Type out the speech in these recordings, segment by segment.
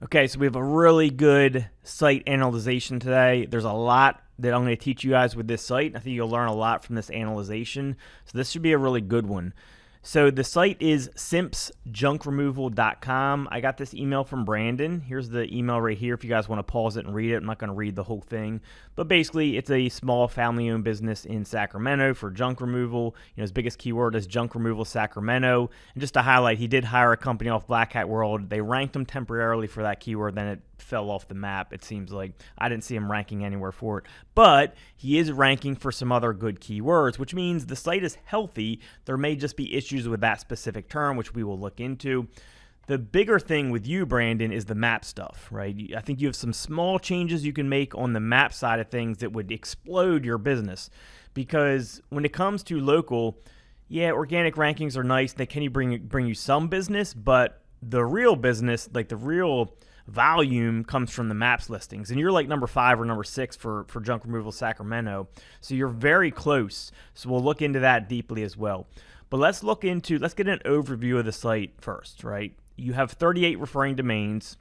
Okay, so we have a really good site analyzation today. There's a lot that I'm going to teach you guys with this site. I think you'll learn a lot from this analyzation. So this should be a really good one. So the site is simpsjunkremoval.com. I got this email from Brandon. Here's the email right here if you guys want to pause it and read it. I'm not going to read the whole thing. But basically, it's a small family-owned business in Sacramento for junk removal. His biggest keyword is junk removal Sacramento. And just to highlight, he did hire a company off Black Hat World. They ranked him temporarily for that keyword, then it fell off the map, it seems like. I didn't see him ranking anywhere for it. But he is ranking for some other good keywords, which means the site is healthy. There may just be issues with that specific term, which we will look into. The bigger thing with you, Brandon, is the map stuff, right? I think you have some small changes you can make on the map side of things that would explode your business. Because when it comes to local, yeah, organic rankings are nice. They can bring you some business, but the real business, like the real volume, comes from the maps listings. And you're like number 5 or number 6 for junk removal Sacramento. So you're very close. So we'll look into that deeply as well. But let's get an overview of the site first, right? You have 38 referring domains.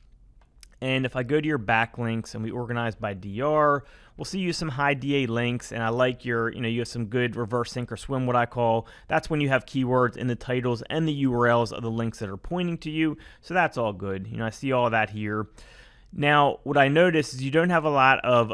And if I go to your backlinks and we organize by DR, we'll see you some high DA links. And I like you have some good reverse sink or swim, what I call. That's when you have keywords in the titles and the URLs of the links that are pointing to you. So that's all good. I see all that here. Now, what I noticed is you don't have a lot of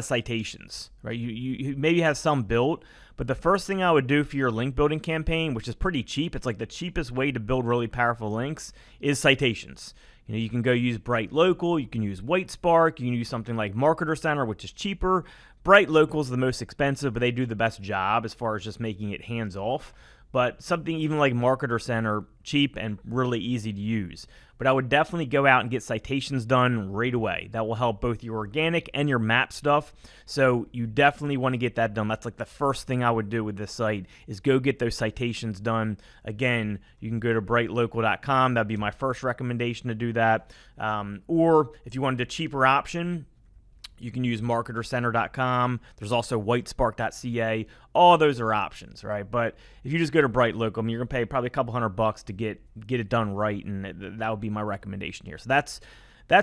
citations, right? You maybe have some built, but the first thing I would do for your link building campaign, which is pretty cheap, it's like the cheapest way to build really powerful links, is citations. You can go use Bright Local, you can use White Spark, you can use something like Marketer Center, which is cheaper. Bright Local is the most expensive, but they do the best job as far as just making it hands-off. But something even like Marketer Center, cheap and really easy to use. But I would definitely go out and get citations done right away. That will help both your organic and your map stuff. So you definitely want to get that done. That's like the first thing I would do with this site is go get those citations done. Again, you can go to brightlocal.com. That'd be my first recommendation to do that. Or if you wanted a cheaper option, you can use marketercenter.com. There's also whitespark.ca. All those are options, right? But if you just go to Bright Local, you're going to pay probably a couple $100 to get it done right, and that would be my recommendation here. So that's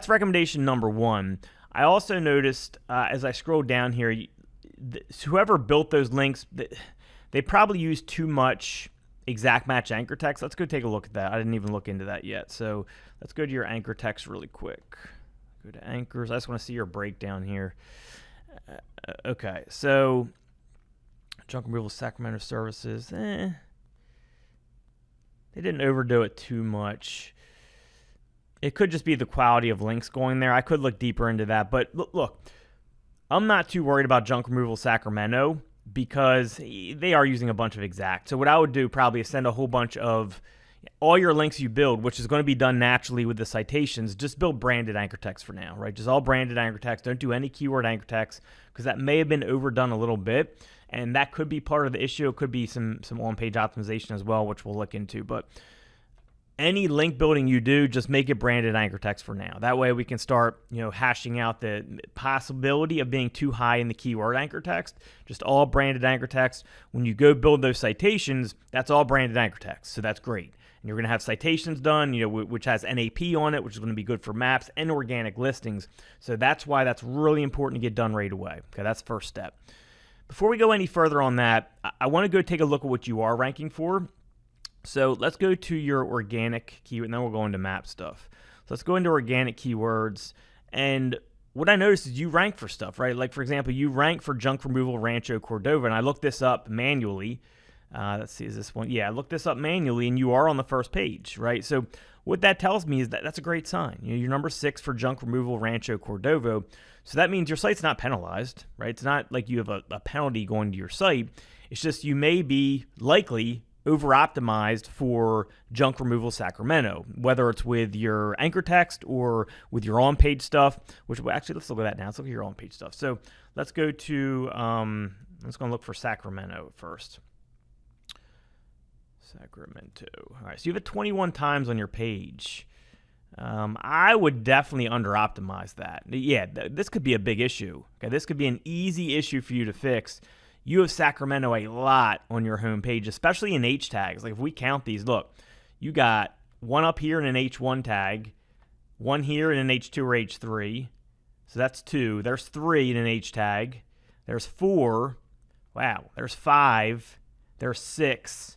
recommendation number 1. I also noticed as I scroll down here, whoever built those links, they probably used too much exact match anchor text. Let's go take a look at that. I didn't even look into that yet. So let's go to your anchor text really quick. Go to anchors. I just want to see your breakdown here. Okay, so junk removal Sacramento services. They didn't overdo it too much. It could just be the quality of links going there. I could look deeper into that. But look, I'm not too worried about junk removal Sacramento because they are using a bunch of exact. So what I would do probably is send a whole bunch of all your links you build, which is going to be done naturally with the citations. Just build branded anchor text for now, right? Just all branded anchor text. Don't do any keyword anchor text because that may have been overdone a little bit, and that could be part of the issue. It could be some on-page optimization as well, which we'll look into. But any link building you do, just make it branded anchor text for now. That way we can start, hashing out the possibility of being too high in the keyword anchor text. Just all branded anchor text. When you go build those citations, that's all branded anchor text. So that's great. And you're going to have citations done, which has NAP on it, which is going to be good for maps and organic listings. So that's why that's really important to get done right away. Okay, that's the first step. Before we go any further on that, I want to go take a look at what you are ranking for. So let's go to your organic keyword, and then we'll go into map stuff. So let's go into organic keywords. And what I noticed is you rank for stuff, right? Like, for example, you rank for junk removal Rancho Cordova, and I looked this up manually. Let's see, is this one? Yeah, I looked this up manually, and you are on the first page, right? So what that tells me is that that's a great sign. You're number 6 for junk removal Rancho Cordova. So that means your site's not penalized, right? It's not like you have a penalty going to your site. It's just you may be likely over-optimized for junk removal Sacramento, whether it's with your anchor text or with your on-page stuff, which actually, let's look at that now. Let's look at your on-page stuff. So let's go to, let's go and look for Sacramento first. Sacramento. All right, so you have it 21 times on your page. I would definitely under-optimize that. Yeah, this could be a big issue. Okay, this could be an easy issue for you to fix. You have Sacramento a lot on your homepage, especially in H tags. Like if we count these, look, you got one up here in an H1 tag, one here in an H2 or H3. So that's 2. There's 3 in an H tag. There's 4. Wow. There's 5. There's 6.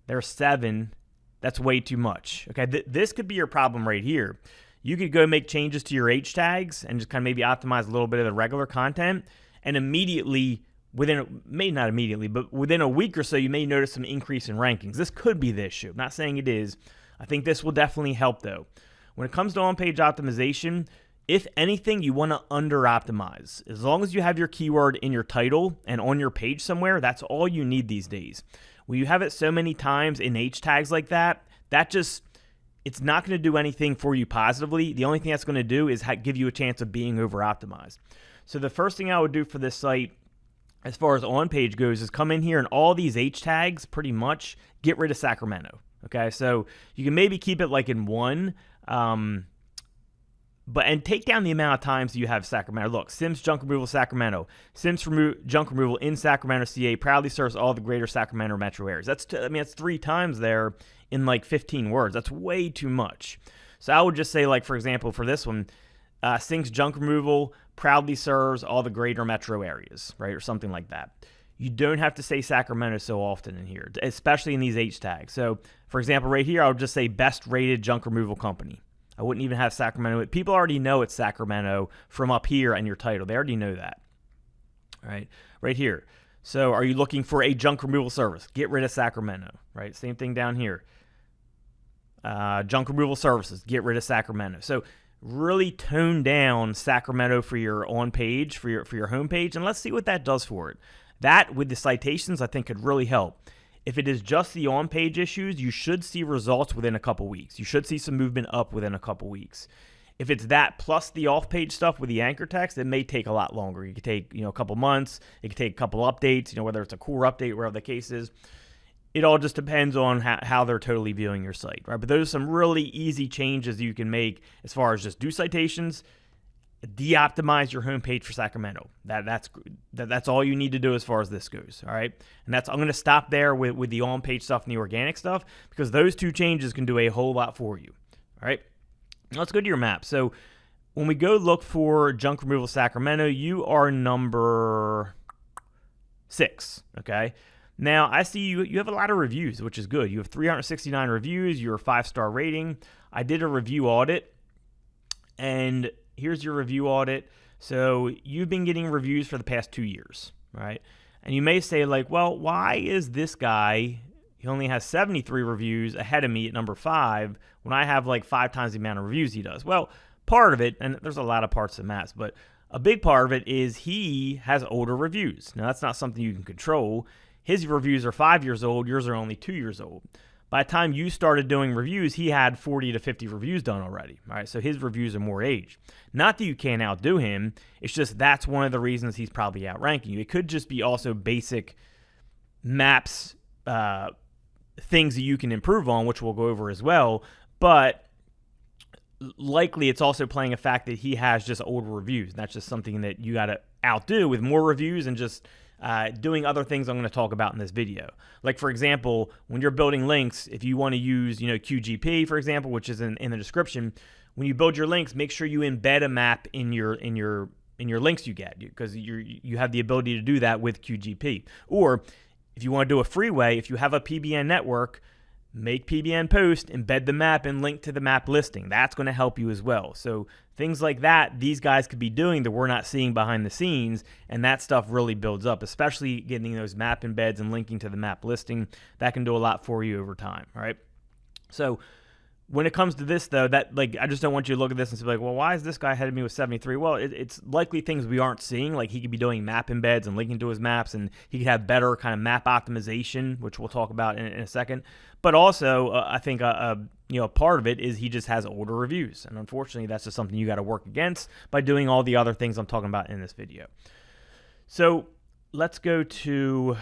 There's 7. That's way too much. Okay, this could be your problem right here. You could go make changes to your H tags and just kind of maybe optimize a little bit of the regular content, and immediately, maybe not immediately, but within a week or so, you may notice some increase in rankings. This could be the issue. I'm not saying it is. I think this will definitely help, though. When it comes to on-page optimization, if anything, you want to under-optimize. As long as you have your keyword in your title and on your page somewhere, that's all you need these days. When you have it so many times in H tags like that, it's not going to do anything for you positively. The only thing that's going to do is give you a chance of being over-optimized. So the first thing I would do for this site, as far as on-page goes, is come in here and all these H tags, pretty much, get rid of Sacramento. Okay, so you can maybe keep it like in 1, and take down the amount of times you have Sacramento. Look, Simps junk removal Sacramento. Simps junk removal in Sacramento, CA proudly serves all the greater Sacramento metro areas. That's 3 times there in like 15 words. That's way too much. So I would just say, like, for example, for this one, Simps junk removal proudly serves all the greater metro areas, right, or something like that. You don't have to say Sacramento so often in here, especially in these H tags. So, for example, right here, I would just say best rated junk removal company. I wouldn't even have Sacramento. People already know it's Sacramento from up here in your title. They already know that. All right, right here. So are you looking for a junk removal service? Get rid of Sacramento, right? Same thing down here. Junk removal services, get rid of Sacramento. So really tone down Sacramento for your on-page, for your homepage, and let's see what that does for it. That, with the citations, I think could really help. If it is just the on-page issues, you should see results within a couple weeks. You should see some movement up within a couple weeks. If it's that plus the off-page stuff with the anchor text, it may take a lot longer. It could take a couple months. It could take a couple updates, whether it's a core update, wherever the case is. It all just depends on how they're totally viewing your site, right? But those are some really easy changes you can make as far as just do citations, de-optimize your homepage for Sacramento. That's all you need to do as far as this goes, all right? And I'm going to stop there with the on-page stuff and the organic stuff, because those 2 changes can do a whole lot for you, all right? Now let's go to your map. So when we go look for junk removal Sacramento, you are number 6, okay? Now, I see you have a lot of reviews, which is good. You have 369 reviews. You're a 5-star rating. I did a review audit, and here's your review audit. So you've been getting reviews for the past 2 years, right? And you may say, like, well, why is this guy, he only has 73 reviews ahead of me at number 5 when I have like 5 times the amount of reviews he does? Well, part of it, and there's a lot of parts of maps, but a big part of it is he has older reviews. Now, that's not something you can control. His reviews are 5 years old. Yours are only 2 years old. By the time you started doing reviews, he had 40 to 50 reviews done already. All right, so his reviews are more aged. Not that you can't outdo him. It's just that's one of the reasons he's probably outranking you. It could just be also basic maps, things that you can improve on, which we'll go over as well. But likely it's also playing a fact that he has just older reviews. That's just something that you got to outdo with more reviews and just doing other things I'm going to talk about in this video. Like, for example, when you're building links, if you want to use, QGP, for example, which is in the description, when you build your links, make sure you embed a map in your links you get, because you have the ability to do that with QGP. Or if you want to do a freeway, if you have a PBN network, make PBN post, embed the map, and link to the map listing. That's going to help you as well. So things like that, these guys could be doing that we're not seeing behind the scenes, and that stuff really builds up, especially getting those map embeds and linking to the map listing. That can do a lot for you over time, all right? So when it comes to this, though, I just don't want you to look at this and say, like, well, why is this guy ahead of me with 73? Well, it's likely things we aren't seeing. Like, he could be doing map embeds and linking to his maps, and he could have better kind of map optimization, which we'll talk about in a second. But also, I think part of it is he just has older reviews, and unfortunately, that's just something you got to work against by doing all the other things I'm talking about in this video. So let's go to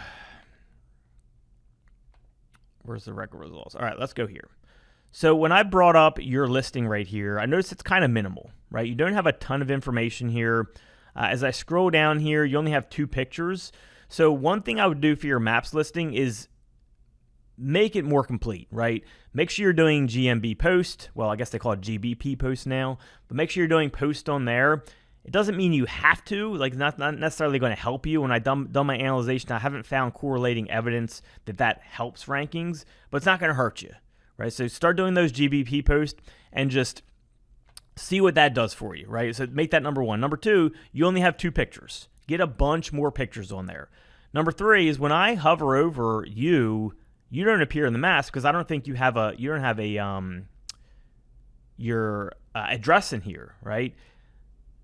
where's the record results? All right, let's go here. So when I brought up your listing right here, I noticed it's kind of minimal, right? You don't have a ton of information here. As I scroll down here, you only have 2 pictures. So one thing I would do for your maps listing is make it more complete, right? Make sure you're doing GMB post. Well, I guess they call it GBP post now, but make sure you're doing post on there. It doesn't mean you have to, like not necessarily going to help you. When I done my analyzation, I haven't found correlating evidence that helps rankings, but it's not going to hurt you, right? So start doing those GBP posts and just see what that does for you, right? So make that number one. Number two, you only have 2 pictures. Get a bunch more pictures on there. Number 3 is when I hover over you don't appear in the maps because I don't think you don't have your address in here, right?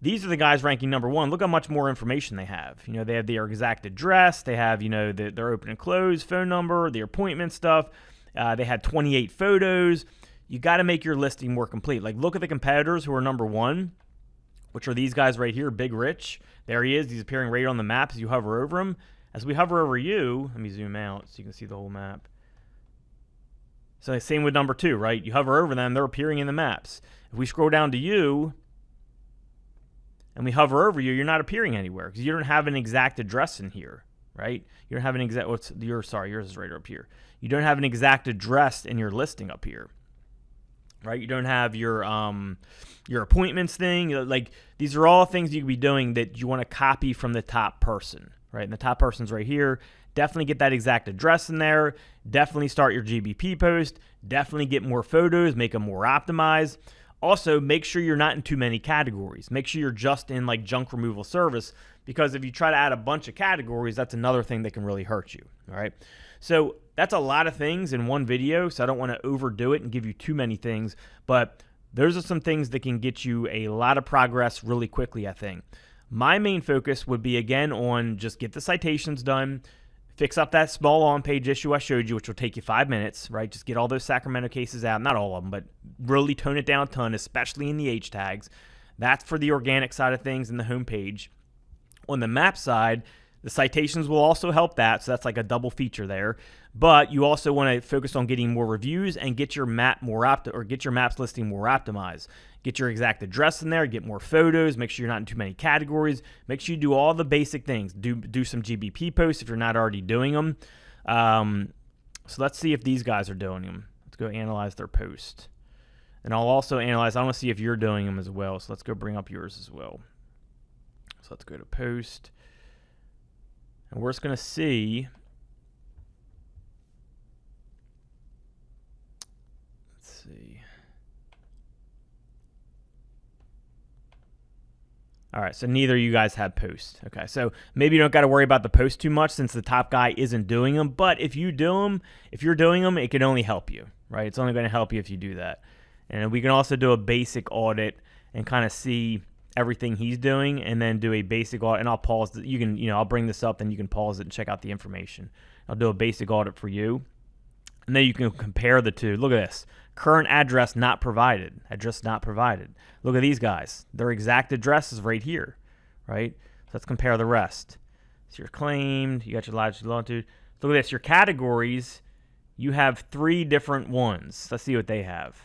These are the guys ranking number 1. Look how much more information they have. They have their exact address. They have, their open and close phone number, their appointment stuff. They had 28 photos. You got to make your listing more complete. Like, look at the competitors who are number 1, which are these guys right here, Big Rich. There he is. He's appearing right on the map as you hover over him. As we hover over you, let me zoom out so you can see the whole map. So same with number 2, right? You hover over them, they're appearing in the maps. If we scroll down to you and we hover over you, you're not appearing anywhere because you don't have an exact address in here, right? You don't have an exact, yours is right up here. You don't have an exact address in your listing up here, right? You don't have your appointments thing. Like, these are all things you could be doing that you want to copy from the top person, right? And the top person's right here. Definitely get that exact address in there. Definitely start your GBP post. Definitely get more photos, make them more optimized. Also, make sure you're not in too many categories. Make sure you're just in like junk removal service, because if you try to add a bunch of categories, that's another thing that can really hurt you, all right? So that's a lot of things in one video, so I don't want to overdo it and give you too many things, but those are some things that can get you a lot of progress really quickly, I think. My main focus would be, again, on just get the citations done, fix up that small on-page issue I showed you, which will take you 5 minutes, right? Just get all those Sacramento cases out. Not all of them, but really tone it down a ton, especially in the H tags. That's for the organic side of things in the homepage. On the map side, the citations will also help that, so that's like a double feature there. But you also want to focus on getting more reviews and get your map get your maps listing more optimized. Get your exact address in there, get more photos, make sure you're not in too many categories. Make sure you do all the basic things. Do some GBP posts if you're not already doing them. So let's see if these guys are doing them. Let's go analyze their post. And I'll also analyze, I want to see if you're doing them as well. So let's go bring up yours as well. So let's go to post. And we're just going to see. Let's see. All right, so neither of you guys have posts. Okay, so maybe you don't got to worry about the post too much since the top guy isn't doing them. But if you do them, if you're doing them, it can only help you, right? It's only going to help you if you do that. And we can also do a basic audit and kind of see everything he's doing, and then do a basic audit. And I'll pause. You can, I'll bring this up, and you can pause it and check out the information. I'll do a basic audit for you, and then you can compare the two. Look at this. Current address not provided. Address not provided. Look at these guys. Their exact address is right here, right? So let's compare the rest. So you're claimed. You got your latitude, longitude. Look at this. Your categories, you have 3 different ones. Let's see what they have.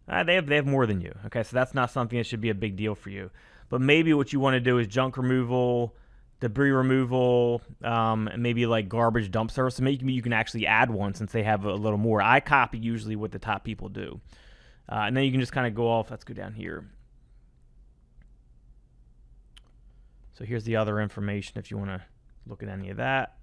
They have more than you. Okay, so that's not something that should be a big deal for you. But maybe what you want to do is junk removal, debris removal, and maybe like garbage dump service. So maybe you can actually add one since they have a little more. I copy usually what the top people do. And then you can just kind of go off. Let's go down here. So here's the other information if you want to look at any of that.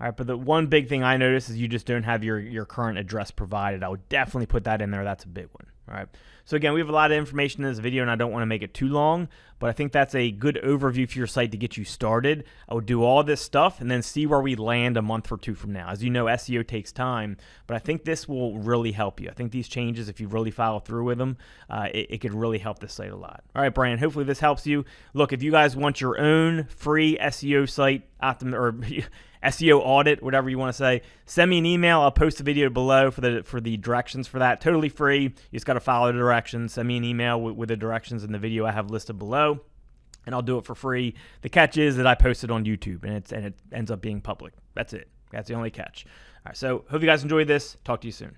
All right, but the one big thing I noticed is you just don't have your current address provided. I would definitely put that in there. That's a big one. All right. So again, we have a lot of information in this video, and I don't want to make it too long, but I think that's a good overview for your site to get you started. I would do all this stuff and then see where we land a month or 2 from now. As you know, SEO takes time, but I think this will really help you. I think these changes, if you really follow through with them, it could really help this site a lot. All right, Brian, hopefully this helps you. Look, if you guys want your own free SEO site or SEO audit, whatever you want to say, send me an email. I'll post a video below for the directions for that. Totally free. You just got to follow the directions. Send me an email with the directions in the video I have listed below, and I'll do it for free. The catch is that I post it on YouTube, and it ends up being public. That's it. That's the only catch. All right, so hope you guys enjoyed this. Talk to you soon.